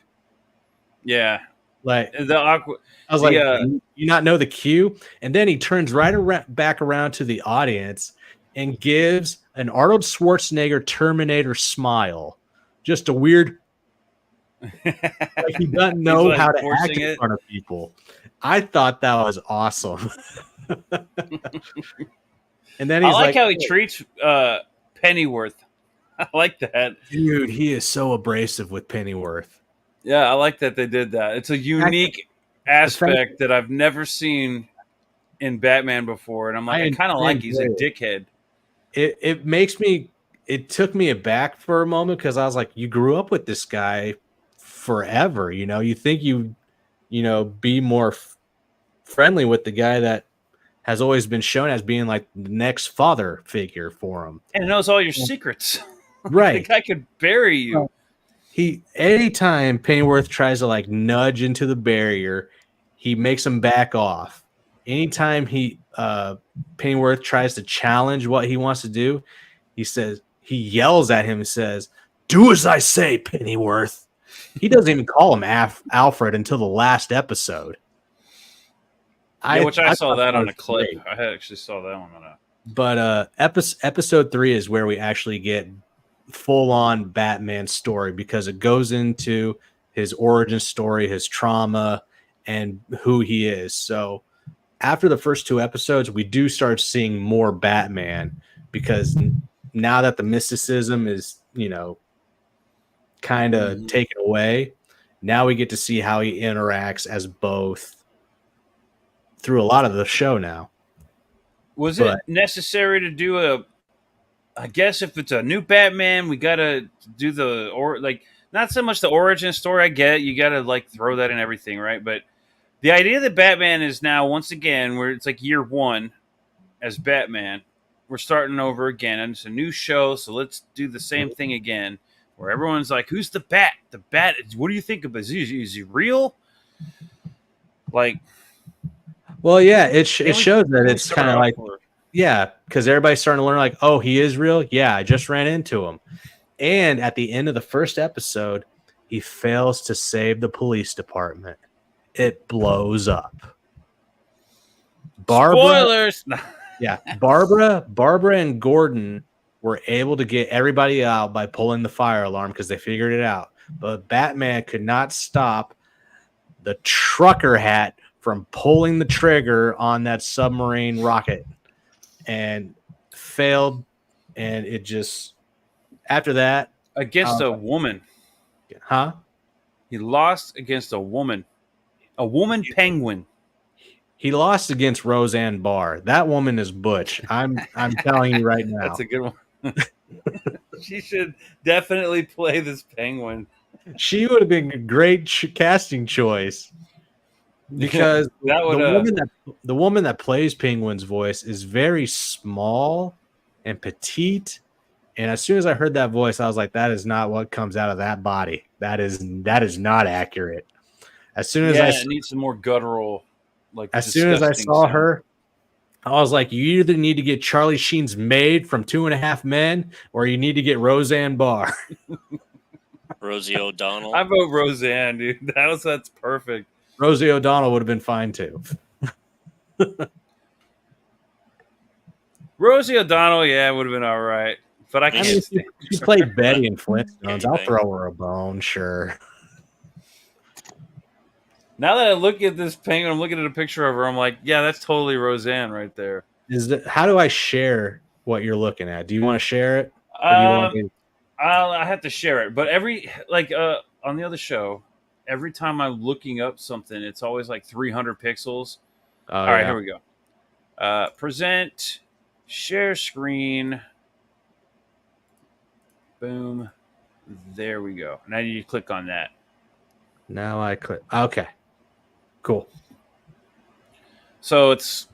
Yeah. Like, the awkward. I was like, you not know the cue? And then he turns back around to the audience and gives an Arnold Schwarzenegger Terminator smile. Just a weird, like he doesn't know how to act in front of people. I thought that was awesome. And then he's I like how he treats Pennyworth. I like that. Dude, he is so abrasive with Pennyworth. Yeah, I like that they did that. It's a unique aspect that I've never seen in Batman before, and I'm like, I kind of like he's a dickhead. It makes me. It took me aback for a moment because I was like, you grew up with this guy forever. You know, you think be more friendly with the guy that has always been shown as being like the next father figure for him, and knows all your secrets. Right? The guy could bury you. Anytime Pennyworth tries to like nudge into the barrier, he makes him back off. Anytime Pennyworth tries to challenge what he wants to do, he yells at him and says, "Do as I say, Pennyworth." He doesn't even call him Alfred until the last episode. I saw that on a clip. Great. I actually saw that one on a. But episode 3 is where we actually get full-on Batman story because it goes into his origin story, his trauma, and who he is. So after the first 2 episodes, we do start seeing more Batman because now that the mysticism is, kind of taken away, now we get to see how he interacts as both through a lot of the show now. Was it necessary to do I guess if it's a new Batman, we gotta do not so much the origin story. I get you gotta like throw that in everything, right? But the idea that Batman is now once again where it's like year 1 as Batman, we're starting over again, and it's a new show, so let's do the same thing again. Where everyone's like, "Who's the Bat? The Bat? What do you think of? Is he real?" Like, well, yeah, it shows that it's kind of like. Yeah, because everybody's starting to learn, like, oh, he is real? Yeah, I just ran into him. And at the end of the first episode, he fails to save the police department. It blows up. Spoilers! Yeah, Barbara and Gordon were able to get everybody out by pulling the fire alarm because they figured it out. But Batman could not stop the trucker hat from pulling the trigger on that submarine rocket. And failed, and it just after that against a woman, He lost against a woman penguin. He lost against Roseanne Barr. That woman is butch. I'm telling you right now. That's a good one. She should definitely play this penguin. She would have been a great casting choice. Because the woman that plays Penguin's voice is very small and petite, and as soon as I heard that voice, I was like, "That is not what comes out of that body. That is not accurate." As soon as it needs some more guttural, like. As soon as I saw her, I was like, "You either need to get Charlie Sheen's maid from 2.5 Men, or you need to get Roseanne Barr." Rosie O'Donnell. I vote Roseanne, dude. That's perfect. Rosie O'Donnell would have been fine too. Rosie O'Donnell, yeah, would have been all right. But I can't stand her. She played Betty in Flintstones. I'll throw her a bone, sure. Now that I look at this penguin, I'm looking at a picture of her. I'm like, yeah, that's totally Roseanne right there. How do I share what you're looking at? Do you want to share it? I have to share it. But on the other show, every time I'm looking up something, it's always like 300 pixels. All right, here we go. Present, share screen. Boom. There we go. Now you click on that. Now I click. Okay. Cool. So it's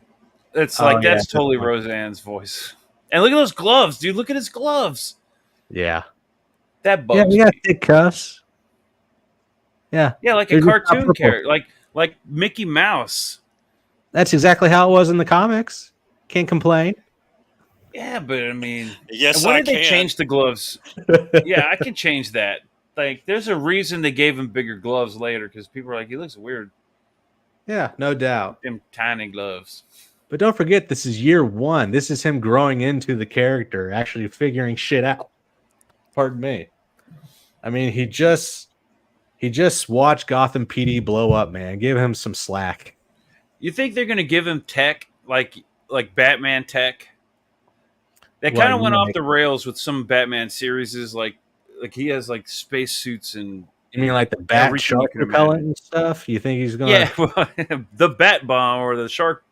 that's totally Roseanne's voice. And look at those gloves, dude. Look at his gloves. Yeah. That bugs me. Yeah, got thick cuffs. Yeah. Yeah, like a cartoon character, like Mickey Mouse. That's exactly how it was in the comics. Can't complain. Yeah, but I mean, yes, when did they change the gloves? Yeah, I can change that. Like, there's a reason they gave him bigger gloves later because people are like, he looks weird. Yeah, no doubt. Them tiny gloves. But don't forget, this is year 1. This is him growing into the character, actually figuring shit out. Pardon me. I mean, he just watched Gotham PD blow up, man. Give him some slack. You think they're going to give him tech like Batman tech? They What kind of you went off mean, the rails with some Batman series. Is like he has like space suits and you mean like the bat everything you shark can repellent imagine. and stuff? You think he's gonna? Yeah, well, the bat bomb or the shark,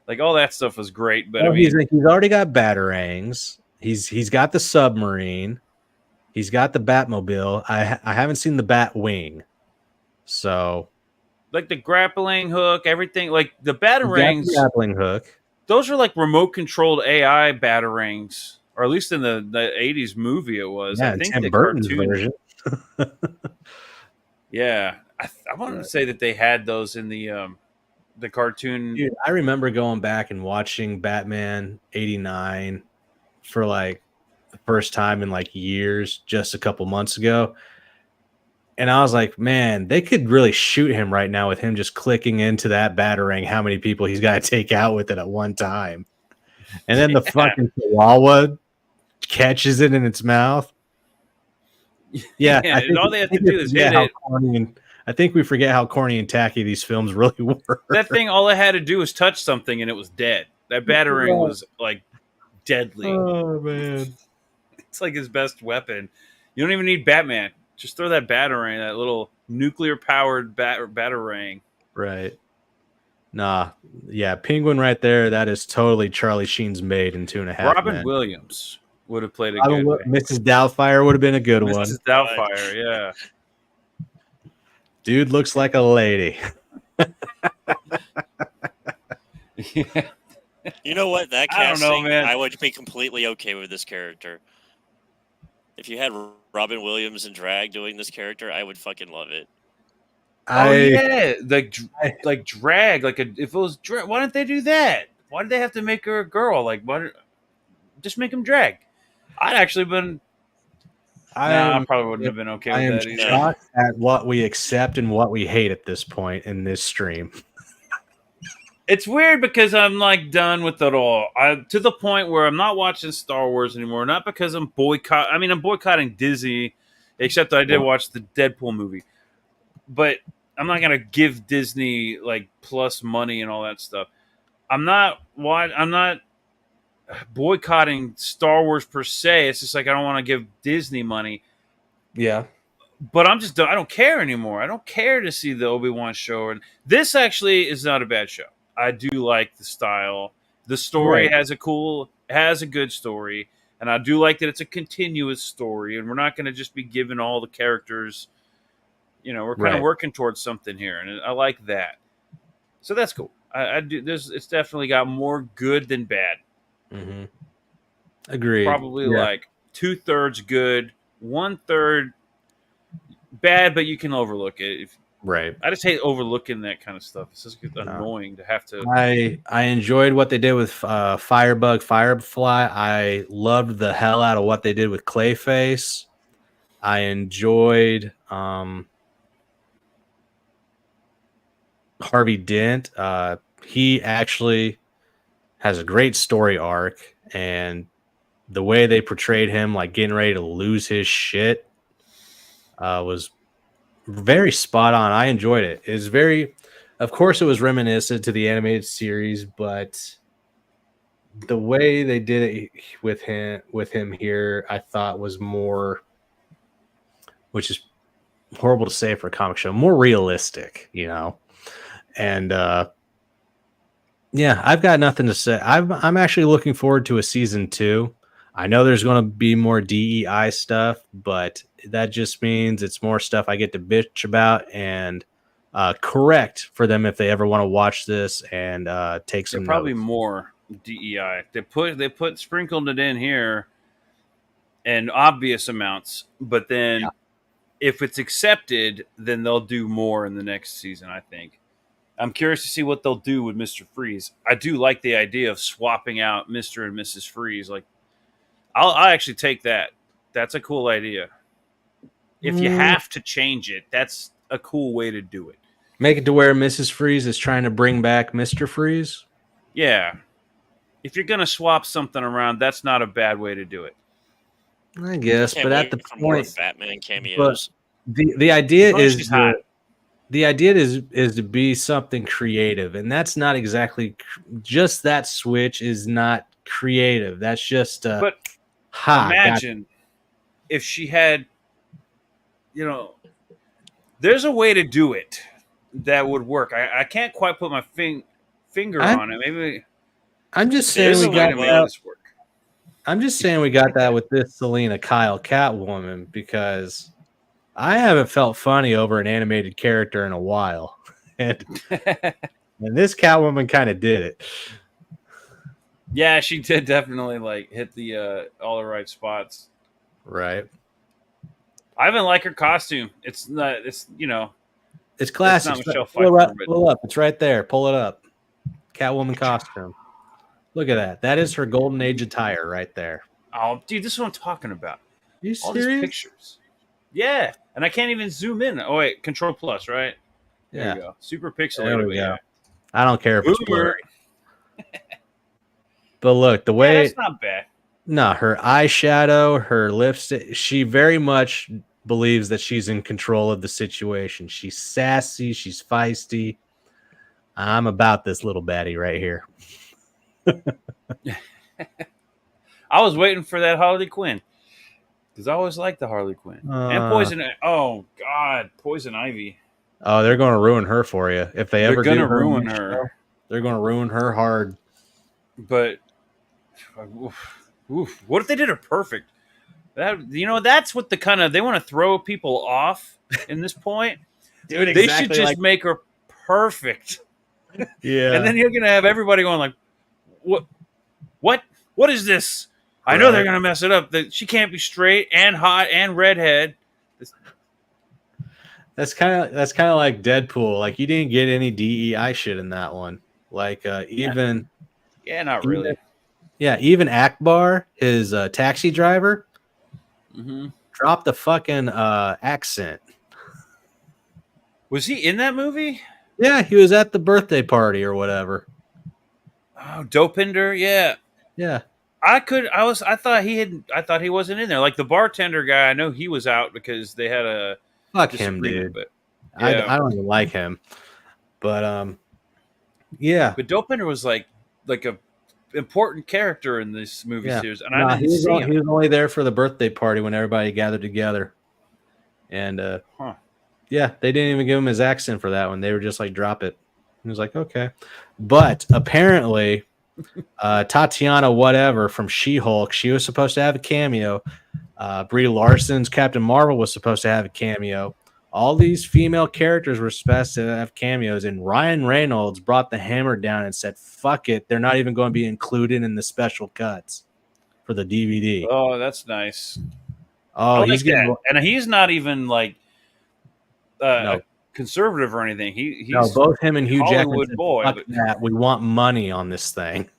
like all that stuff was great. But I Well, mean, he's already got batarangs. He's got the submarine. He's got the Batmobile. I haven't seen the Batwing. So like the grappling hook, everything, like the he's got the batarangs. grappling hook. Those are like remote controlled AI batarangs, or at least in the '80s movie it was. I Yeah, think Tim the Burton's cartoon. version. Yeah, I want to Right. say that they had those in the cartoon. Dude, I remember going back and watching Batman '89 for like the first time in like years, just a couple months ago. And I was like, man, they could really shoot him right now with him just clicking into that batarang, how many people he's got to take out with it at one time. And then the Yeah, fucking chihuahua catches it in its mouth. Yeah, yeah, and all they I have to think we do is forget hit how it. corny and I think we forget how corny and tacky these films really were. That thing, all it had to do was touch something, and it was dead. That batarang Right. was like deadly. Oh man. It's like his best weapon. You don't even need Batman. Just throw that batarang, that little nuclear powered batarang. Right. Nah. Yeah, Penguin right there. That is totally Charlie Sheen's maid in 2.5 Robin Men. Williams would have played a good Mrs. Doubtfire would have been a good one. Mrs. Doubtfire. Yeah. Dude looks like a lady. Yeah. You know what? That I don't know, casting, man. I would be completely okay with this character. If you had Robin Williams and drag doing this character, I would fucking love it. Oh yeah, like drag, like if it was drag, why didn't they do that? Why did they have to make her a girl? Like, just make him drag? I'd actually been. I probably wouldn't have been okay I with am that either. shocked at what we accept and what we hate at this point in this stream. It's weird because I'm like done with it all. To the point where I'm not watching Star Wars anymore. Not because I'm I'm boycotting Disney, except that I did watch the Deadpool movie. But I'm not gonna give Disney like plus money and all that stuff. I'm not boycotting Star Wars per se. It's just like I don't want to give Disney money. Yeah. But I don't care anymore. I don't care to see the Obi-Wan show. And this actually is not a bad show. I do like the style. The story Right. has a good story, and I do like that it's a continuous story, and we're not going to just be given all the characters. We're kind of working towards something here, and I like that. So that's cool. I do. It's definitely got more good than bad. Mm-hmm. Agreed. Probably like 2/3 good, 1/3 bad, but you can overlook it. Right. I just hate overlooking that kind of stuff. It's just annoying to have to. I enjoyed what they did with Firebug, Firefly. I loved the hell out of what they did with Clayface. I enjoyed Harvey Dent. He actually has a great story arc, and the way they portrayed him, like getting ready to lose his shit, was very spot on. I enjoyed it. It was very, of course, it was reminiscent to the animated series, but the way they did it with him here, I thought was more, which is horrible to say for a comic show, more realistic, And yeah, I've got nothing to say. I'm actually looking forward to a season 2. I know there's going to be more DEI stuff, but that just means it's more stuff I get to bitch about and correct for them if they ever want to watch this and take some probably notes. more DEI. They put sprinkled it in here in obvious amounts, but then if it's accepted, then they'll do more in the next season, I think. I'm curious to see what they'll do with Mr. Freeze. I do like the idea of swapping out Mr. and Mrs. Freeze. Like, I'll actually take that. That's a cool idea. If you have to change it, that's a cool way to do it. Make it to where Mrs. Freeze is trying to bring back Mr. Freeze? Yeah. If you're going to swap something around, that's not a bad way to do it. I guess, but at the point, Batman cameos. The idea is the idea is to be something creative, and that's not exactly just that switch is not creative. That's just But ha. imagine if she had, there's a way to do it that would work. I can't quite put my finger I'm, on it. Maybe I'm just saying There's there's we a a way got to make that. this work. I'm just saying we got that with this Selena Kyle Catwoman because I haven't felt funny over an animated character in a while, and this Catwoman kind of did it. Yeah, she did definitely like hit the all the right spots. Right. I even like her costume. It's not. It's It's It's classic. not Michelle Pull it Pfeiffer, up. but Pull it up. It's right there. Pull it up. Catwoman costume. Look at that. That is her golden age attire right there. oh, dude, this is what I'm talking about. You All these serious? pictures. Yeah, and I can't even zoom in. Oh wait, Control Plus, right? There Yeah. you go. Super There pixelated. we But go. yeah. I don't care if it's Boomer. blurry. But look, the Yeah, way that's not bad. no, her eyeshadow, her lipstick, she very much believes that she's in control of the situation. She's sassy, she's feisty. I'm about this little baddie right here. I was waiting for that Harley Quinn because I always liked the Harley Quinn and Poison. Oh God, Poison Ivy. Oh, they're going to ruin her for you if they They're ever gonna do her ruin new her. show, they're going to ruin her hard. But oof, what if they did her perfect? That's what they want to throw people off in this point. Dude, They should just make her perfect, yeah. and then you're gonna have everybody going like, what is this? I know they're Right. gonna mess it up. That she can't be straight and hot and redhead. That's kind of like Deadpool. Like you didn't get any DEI shit in that one. Like even Yeah, not really. even Akbar, his taxi driver, Mm-hmm. dropped the fucking accent. Was he in that movie? Yeah, he was at the birthday party or whatever. Oh, Dopinder, yeah. Yeah. I thought he wasn't in there. Like the bartender guy, I know he was out because they had a Fuck him, disagreement, dude. but yeah. I don't even like him. But yeah. But Dopinder was like a important character in this movie Yeah. series, and Nah, I didn't see him. he was only there for the birthday party when everybody gathered together. And yeah, they didn't even give him his accent for that one. They were just like, drop it. He was like, okay. But apparently, Tatiana whatever from She-Hulk, she was supposed to have a cameo. Brie Larson's Captain Marvel was supposed to have a cameo. All these female characters were supposed to have cameos, and Ryan Reynolds brought the hammer down and said, fuck it, they're not even going to be included in the special cuts for the DVD. Oh, that's nice. Oh, he's getting that. And he's not even like no. conservative or anything. He's no, both him and Hugh Hollywood Jackman said, boy, fuck but that. We want money on this thing.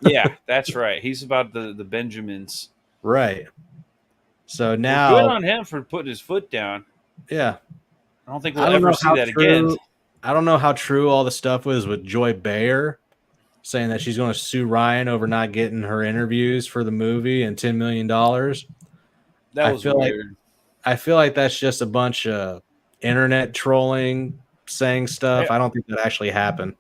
yeah, that's right. He's about the Benjamins. Right. So Well, now, good on him for putting his foot down. yeah. I don't think we'll ever see that again. I don't know how true all the stuff was with Joy Bayer saying that she's going to sue Ryan over not getting her interviews for the movie and $10 million. That was weird. I feel like that's just a bunch of internet trolling, saying stuff. I don't think that actually happened.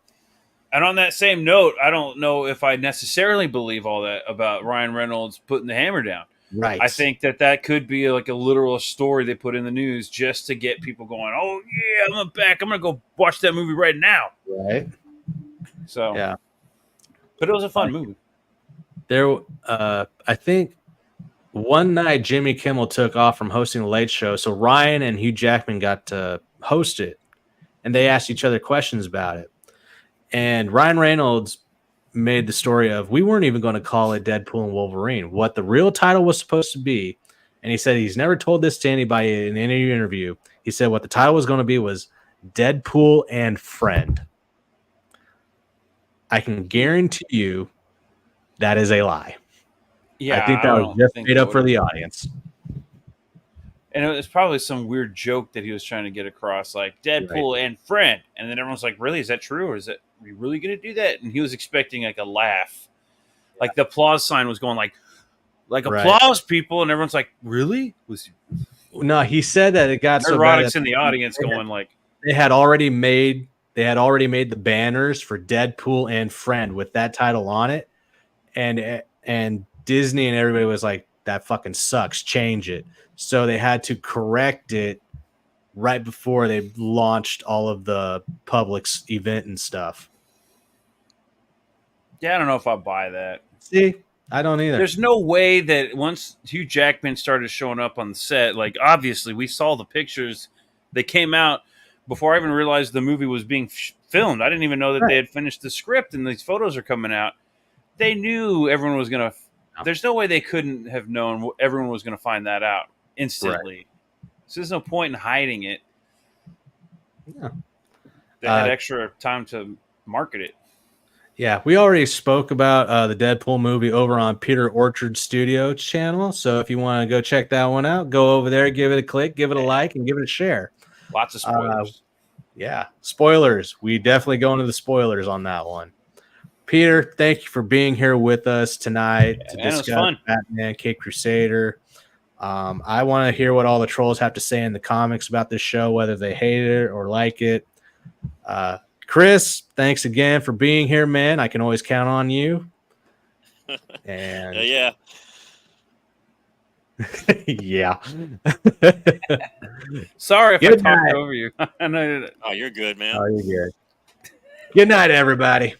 And on that same note, I don't know if I necessarily believe all that about Ryan Reynolds putting the hammer down. Right. I think that could be like a literal story they put in the news just to get people going, oh, yeah, I'm back. I'm going to go watch that movie right now. Right. So, yeah. But it was a fun movie. There, I think one night Jimmy Kimmel took off from hosting the Late Show, so Ryan and Hugh Jackman got to host it, and they asked each other questions about it. And Ryan Reynolds made the story of, we weren't even going to call it Deadpool and Wolverine. What the real title was supposed to be, and he said he's never told this to anybody in any interview. He said what the title was going to be was Deadpool and Friend. I can guarantee you that is a lie. Yeah, I think that was just made up for the audience. And it was probably some weird joke that he was trying to get across, like Deadpool and Friend. And then everyone's like, really, is that true? Or are you really going to do that? And he was expecting like a laugh. Like the applause sign was going like applause, people. And everyone's like, really? No, he said that it got so bad bad in the audience going like, they had already made the banners for Deadpool and Friend with that title on it. and Disney and everybody was like, that fucking sucks, change it. So they had to correct it right before they launched all of the public's event and stuff. Yeah, I don't know if I buy that. See, I don't either. There's no way that once Hugh Jackman started showing up on the set, like obviously we saw the pictures, they came out before I even realized the movie was being filmed. I didn't even know that Right. they had finished the script and these photos are coming out. They knew everyone was going to. There's no way they couldn't have known everyone was going to find that out instantly. Right. So there's no point in hiding it. Yeah. They had extra time to market it. Yeah, we already spoke about the Deadpool movie over on Peter Orchard Studio channel. So if you want to go check that one out, go over there, give it a click, give it a like, and give it a share. Lots of spoilers. Yeah, spoilers. We definitely go into the spoilers on that one. Peter, thank you for being here with us tonight to discuss Batman, Cape Crusader. I want to hear what all the trolls have to say in the comments about this show, whether they hate it or like it. Chris, thanks again for being here, man. I can always count on you. And yeah. Yeah. Sorry if I talked over you. Oh, you're good, man. Oh, you're good. Good night, everybody.